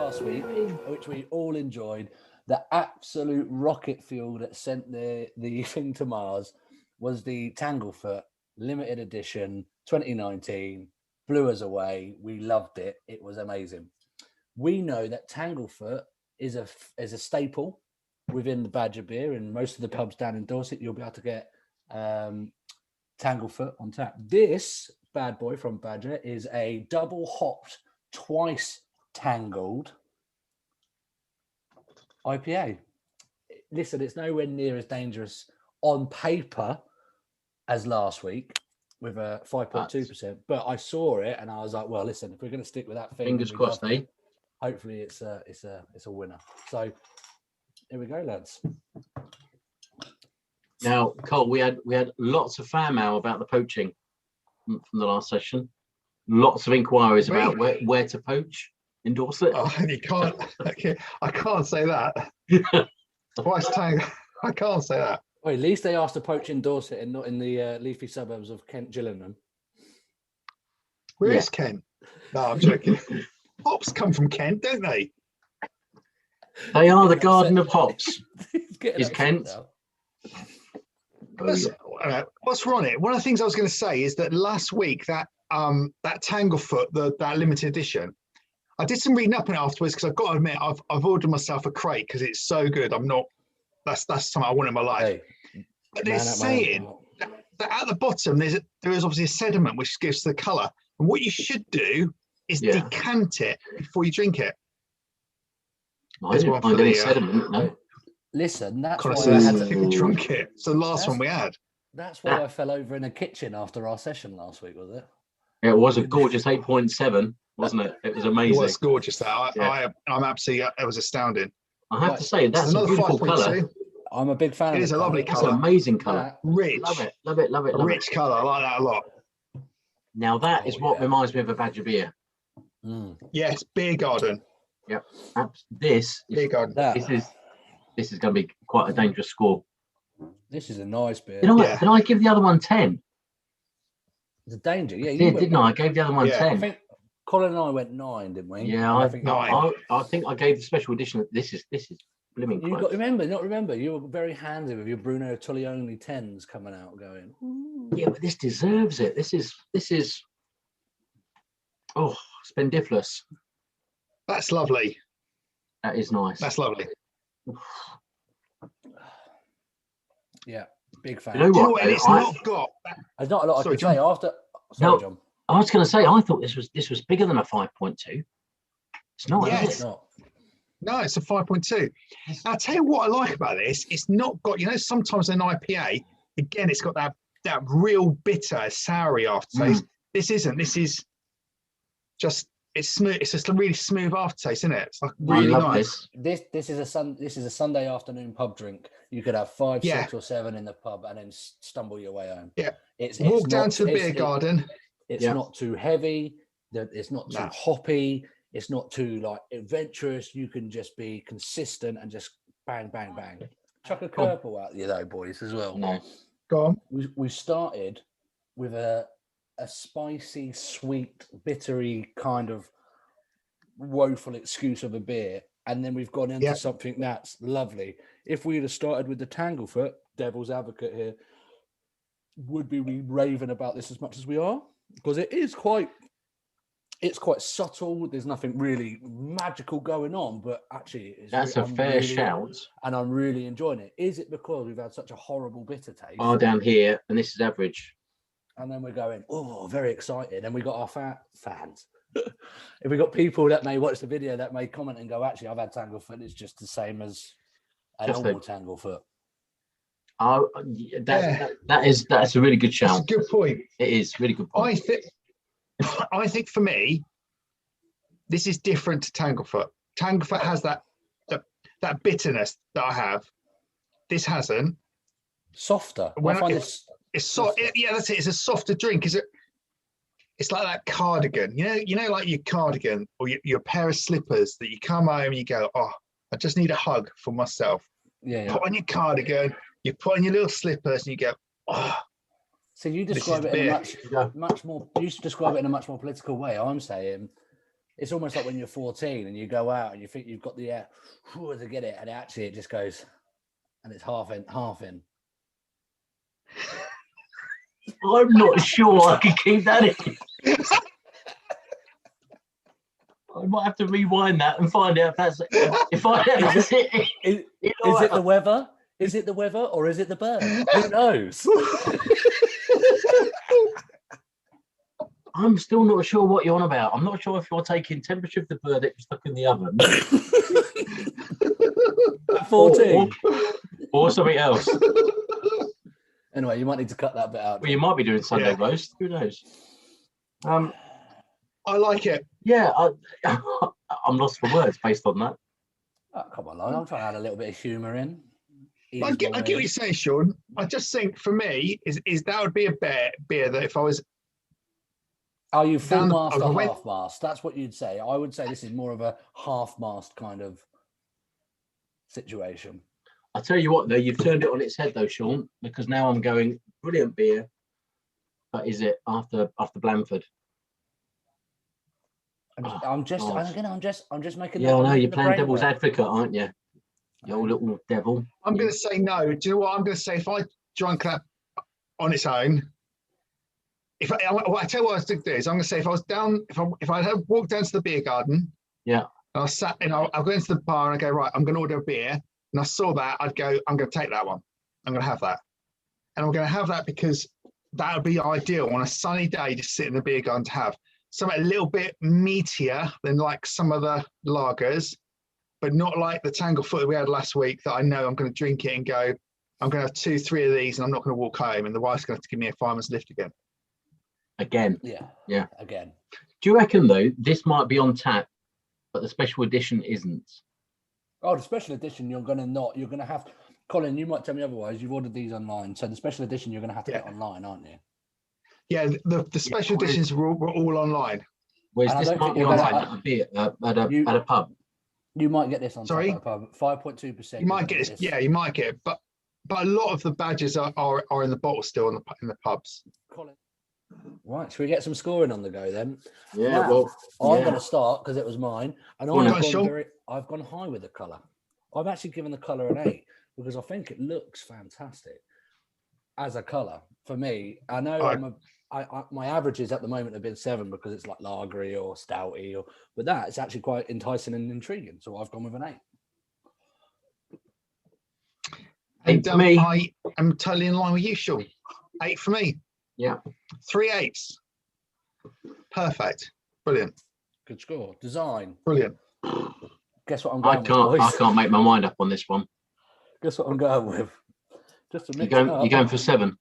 last week, which we all enjoyed, the absolute rocket fuel that sent the thing to Mars was the Tanglefoot limited edition 2019. Blew us away. We loved it. It was amazing. We know that Tanglefoot is a staple within the Badger beer, and most of the pubs down in Dorset, you'll be able to get Tanglefoot on tap. This bad boy from Badger is a double hopped, twice tangled IPA. Listen, it's nowhere near as dangerous on paper as last week with a 5.2%, but I saw it and I was like, well, listen, if we're going to stick with that thing, fingers crossed, eh? Hopefully it's a winner. So here we go, lads. Now, Cole, we had lots of fan mail about the poaching from the last session. Lots of inquiries about where to poach in Dorset. Oh, you can't. I can't say that. Twice Tang. I can't say that. Well, at least they asked to poach in Dorset and not in the leafy suburbs of Kent Gillingham. Where is Kent? No, I'm joking. Hops come from Kent, don't they? They are the Garden of Hops. Is Kent? What's wrong it? One of the things I was going to say is that last week that Tanglefoot, that limited edition, I did some reading up on it afterwards because I've got to admit I've ordered myself a crate because it's so good. I'm not. That's something I want in my life. Hey, but they're saying that at the bottom there is obviously a sediment which gives the colour, and what you should do is decant it before you drink it. I didn't find any sediment. No. Listen, that's why I had to think we drunk it. It's the last one we had. That's why I fell over in a kitchen after our session last week, was it? It was a gorgeous 8.7, wasn't it? It was amazing. It was gorgeous. I'm absolutely. It was astounding. I have to say that's a beautiful colour. I'm a big fan. It is a lovely colour. It's an amazing colour. Rich. Love it. A rich colour. I like that a lot. Now that is what reminds me of a Badger beer. Yes, Beer Garden. Yep. This is going to be quite a dangerous score. This is a nice beer. Did I give the other one 10? The danger, yeah. Didn't I? I gave the other one 10. I think Colin and I went 9, didn't we? Yeah, I think 9. I think I gave the special edition. This is blooming close. You got remember. You were very handy with your Bruno Tullioni 10s coming out, going. Ooh. Yeah, but this deserves it. This is. Oh, spendiflous. That's lovely. That is nice. That's lovely. Yeah, big fan. You know what? It's not got. There's not a lot I can say after. Sorry, John. I was going to say I thought this was bigger than a 5.2. It's not. Yes. Is it? Not. No, it's a 5.2. I'll tell you what I like about this. It's not got. Sometimes an IPA, again, it's got that real bitter, soury aftertaste. This isn't. This is just. It's smooth. It's just a really smooth aftertaste, isn't it? It's like really nice. This is a Sunday afternoon pub drink. You could have 5, 6, or 7 in the pub and then stumble your way home. Yeah. It's walk down to the beer garden. It's not too heavy. It's not too hoppy. It's not too adventurous. You can just be consistent and just bang, bang, bang. Chuck a curveball out there, though, boys, as well. No. Go on. We started with a spicy, sweet, bittery kind of woeful excuse of a beer, and then we've gone into something that's lovely. If we'd have started with the Tanglefoot, devil's advocate here, would we be raving about this as much as we are? Because it's quite subtle. There's nothing really magical going on, but actually, that's a fair shout. And I'm really enjoying it. Is it because we've had such a horrible bitter taste? Down here, and this is average. And then we're going, very excited. And we got our fans. If we got people that may watch the video that may comment and go, actually, I've had Tanglefoot. It's just the same as a normal Tanglefoot. That's a really good shout. That's a good point. It is really good point. I think for me, this is different to Tanglefoot. Tanglefoot has that bitterness that I have. This hasn't. Softer. It's soft. That's it. It's a softer drink. It's like that cardigan. Like your cardigan or your pair of slippers that you come home and you go, I just need a hug for myself. Yeah. Put on your cardigan, you put on your little slippers, and you go, So you describe it in a much more. You describe it in a much more political way. I'm saying it's almost like when you're 14 and you go out and you think you've got the air to get it, and actually it just goes, and it's half in, half in. I'm not sure I can keep that in. I might have to rewind that and find out if that's it. Is it the weather? Is it the weather or is it the bird? Who knows? I'm still not sure what you're on about. I'm not sure if you're taking temperature of the bird that was stuck in the oven. 14. Or something else. Anyway, you might need to cut that bit out. Well, you might be doing Sunday roast. Who knows? I like it. Yeah, I'm lost for words based on that. Oh, come on, I'm trying to add a little bit of humour in. I get what you're saying, Sean. I just think for me is that would be a beer that if I was. Are you full mast or half mast? That's what you'd say. I would say this is more of a half mast kind of situation. I tell you what, though, you've turned it on its head, though, Sean, because now I'm going brilliant beer. But is it after Blandford? I'm just making. Yeah, I know you're playing devil's advocate, aren't you? You old little devil. I'm going to say no. Do you know what I'm going to say? If I drank that on its own, I tell you what I was going to do is I'm going to say if I was down, if I had walked down to the beer garden, yeah, and I sat, I'll go into the bar and I go, right, I'm going to order a beer, and I saw that, I'd go, I'm going to take that one. I'm going to have that, and I'm going to have that because that would be ideal on a sunny day, just sit in the beer garden to have something a little bit meatier than like some of the lagers, but not like the Tangled that we had last week that I know I'm going to drink it and go, I'm going to have 2-3 of these and I'm not going to walk home and the wife's going to have to give me a fireman's lift again. Yeah. Again. Do you reckon, though, this might be on tap, but the special edition isn't? Oh, the special edition, you're going to have, Colin, you might tell me otherwise, you've ordered these online. So the special edition, you're going to have to get online, aren't you? Yeah, the special editions were all online. Whereas this might be online at a pub. You might get this on Sorry? tap at a pub, 5.2%. You might get this. Yeah, you might get it, but a lot of the badges are in the bottle still in the pubs. Colin. Right, should we get some scoring on the go then? Yeah, now, I'm going to start because it was mine, and I've gone high with the colour. I've actually given the colour an 8 because I think it looks fantastic as a colour for me. I know my averages at the moment have been 7 because it's like lagery or stouty, but that it's actually quite enticing and intriguing. So I've gone with an 8. And I am totally in line with you, Sean. 8 for me. Yeah. 3 8s. Perfect. Brilliant. Good score. Design. Brilliant. Guess what I'm going with, boys? I can't make my mind up on this one. Guess what I'm going with? Just to mix you're going for 7.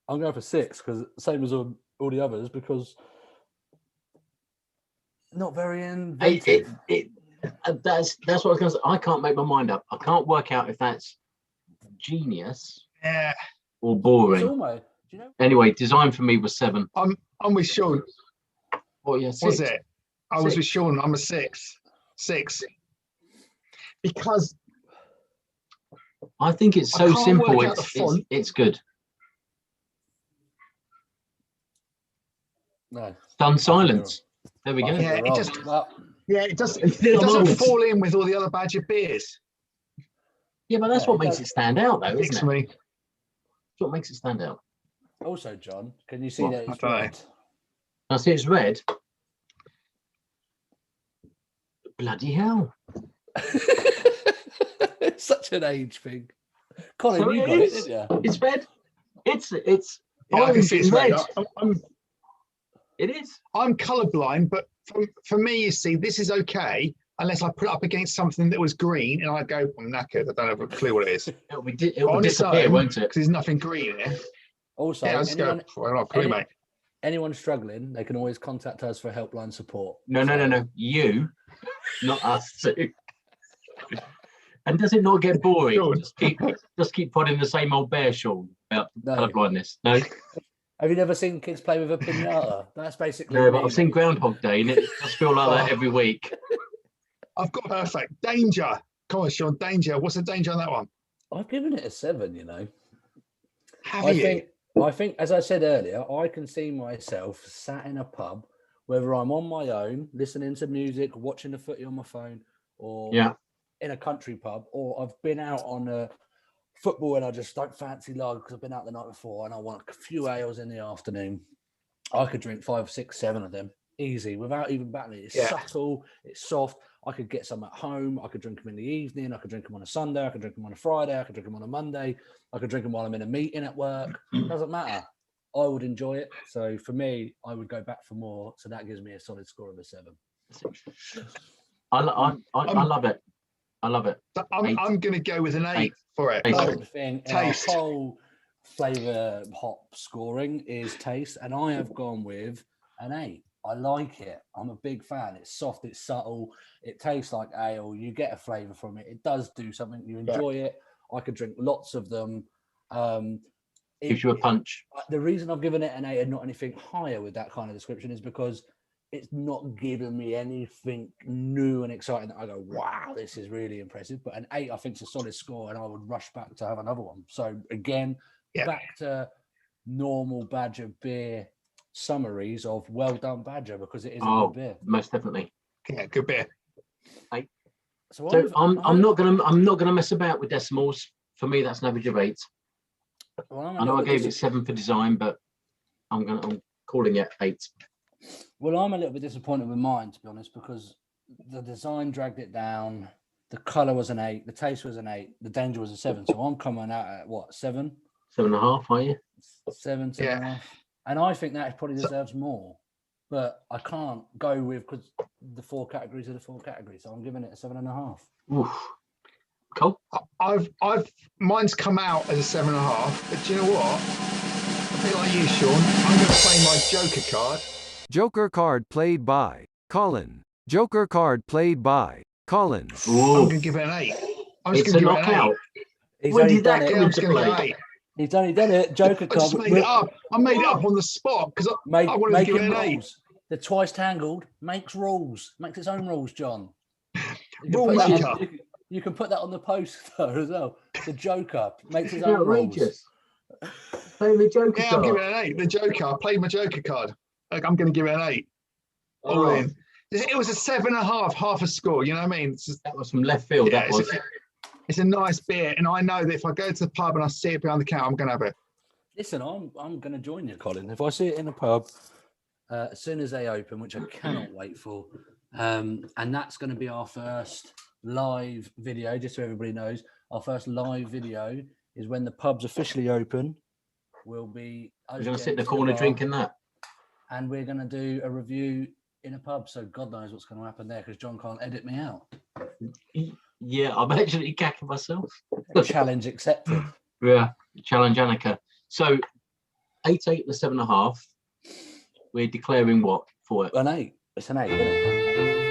I'm going for 6 because same as all the others because not very inventive. That's what I was going to say. I can't make my mind up. I can't work out if that's genius or boring. It's almost, do you know? Anyway, design for me was 7. I'm with Sean. Oh yeah, 6. Was it? I was with Sean. I'm a 6. 6. Because I think it's so simple. It's good. No. Done silence. There we go. Yeah, it doesn't fall in with all the other badger beers. Yeah, but that's what makes it stand out, though, isn't it? That's what makes it stand out. Also, John, can you see that it's red? I see it's red. Bloody hell. It's such an age thing. Colin, you got it, didn't you? It's red. It's yeah, I can see it's red. It is. I'm colourblind, but for me, you see, this is okay unless I put it up against something that was green and I go, I'm knackered. I don't have a clue what it is. It'll disappear, won't it? Because there's nothing green here. Also, anyone struggling, they can always contact us for helpline support. No. You, not us too. And does it not get boring? Sure. Just keep putting the same old bear, Sean, about colourblindness. No. Have you never seen kids play with a pinata? That's basically. No, but I've seen Groundhog Day, and it does feel like that every week. I've got perfect danger. Come on, Sean, danger. What's the danger on that one? I've given it a 7. You know. Have you? I think, as I said earlier, I can see myself sat in a pub whether I'm on my own, listening to music, watching the footy on my phone, or in a country pub, or I've been out on a football and I just don't fancy lager because I've been out the night before and I want a few ales in the afternoon. I could drink 5, 6, 7 of them easy without even battling. It's subtle, it's soft. I could get some at home. I could drink them in the evening. I could drink them on a Sunday. I could drink them on a Friday. I could drink them on a Monday. I could drink them while I'm in a meeting at work. Doesn't matter. I would enjoy it. So for me, I would go back for more. So that gives me a solid score of a 7. I love it. I love it. I'm going to go with an 8 for it. The thing in our whole flavour hop scoring is taste, and I have gone with an 8. I like it. I'm a big fan. It's soft, it's subtle, it tastes like ale. You get a flavour from it. It does do something. You enjoy it. I could drink lots of them. Gives you a punch. The reason I've given it an 8 and not anything higher with that kind of description is because it's not giving me anything new and exciting that I go, wow, this is really impressive. But an 8, I think, is a solid score, and I would rush back to have another one. So again, back to normal Badger beer summaries of well done Badger, because it is a good beer. Most definitely. Yeah, good beer. So I'm not gonna mess about with decimals. For me, that's an average of 8. Well, I know I gave it 7 for design, but I'm calling it 8. Well, I'm a little bit disappointed with mine, to be honest, because the design dragged it down. The colour was an 8. The taste was an 8. The danger was a 7. So I'm coming out at what, 7? 7.5, are you? 7, 7.5. And I think that probably deserves more. But I can't go with, because the 4 categories are the 4 categories. So I'm giving it a 7.5. Oof. Cool. Mine's come out as a 7.5. But do you know what? A bit like you, Sean. I'm going to play my Joker card. Joker card played by Colin. Joker card played by Colin. Ooh. I'm going to give it an 8. It's a knockout. When did that come into play? He's only done it. Joker card. I just made it up. I made it up on the spot because I wanted to give it an 8. The twice tangled makes rules. Makes its own rules, John. Rule maker. You can put that on the poster as well. The Joker makes his own rules. Play the Joker card. I'm giving it an 8. The Joker. I played my Joker card. Like, I'm going to give it an 8. All in. It was a 7.5, half a score. You know what I mean? That was from left field. Yeah, that was. It's a nice beer, and I know that if I go to the pub and I see it behind the counter, I'm going to have it. Listen, I'm going to join you, Colin. If I see it in a pub, as soon as they open, which I cannot wait for, and that's going to be our first live video, just so everybody knows, our first live video is when the pubs officially open. We're going to sit in the corner drinking that. And we're going to do a review in a pub. So God knows what's going to happen there, because John can't edit me out. Yeah, I'm actually gagging myself. Challenge accepted. Yeah, challenge Annika. So 8, 8 and 7.5. We're declaring what for it? An 8. It's an 8, isn't it?